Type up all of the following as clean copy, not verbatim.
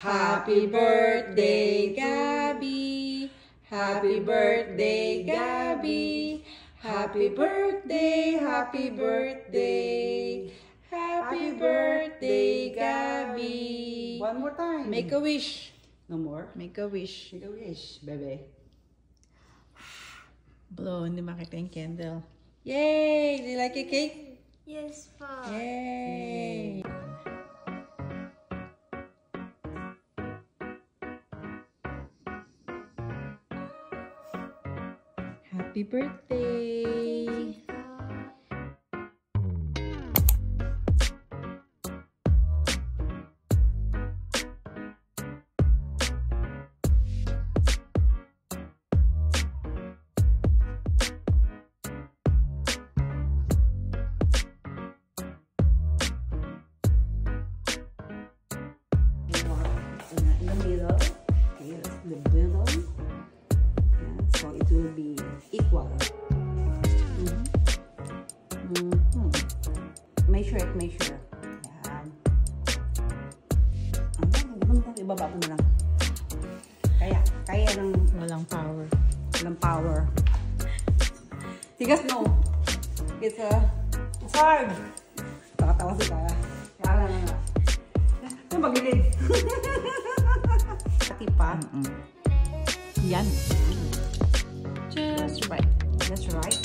Happy birthday, Gabby. Happy birthday, Gabby. Happy birthday, happy birthday. Happy birthday, Gabby. One more time. Make a wish. No more? Make a wish. Make a wish, bebe. Blow, hindi makita yung candle. Yay! Do you like your cake? Yes, Pa. Yay! Happy birthday! In the middle. Okay, that's the middle. Yeah, so it will be equal. Measure it, measure. Yan. Ibaba ko na lang. Kaya ng Walang power. walang power. Tigas, no? It's hard. Takatawa si Kaya. Kaya na. Ito magilid. Tipat. Yan. Just right. That's right.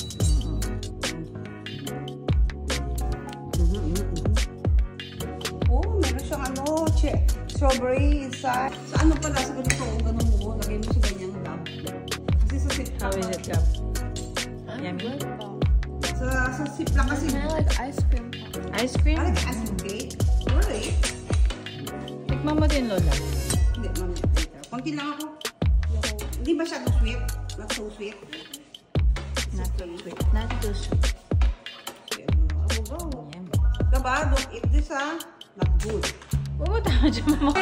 Oh, meron siyang strawberry inside. Sa ano pala? Sa ganun mo. Lagay mo sa ganyang lab. Kasi sa sip How is it, Gab? Yummy? Sa sip lang kasi. I like ice cream. Ice cream? I like ice cream cake. Really? Tikman mo din, Lola. Hindi, mami. Konti lang ako. Hindi ba siya sweet? Not so sweet. Not too sweet. Not too sweet. Yan. Diba? Don't eat this, ha? Not good. Pumunta ka dyan, mama.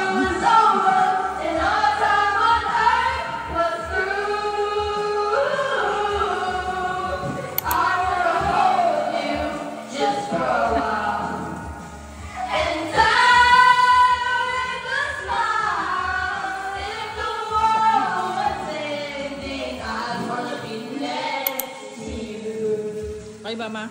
Ay, Mama.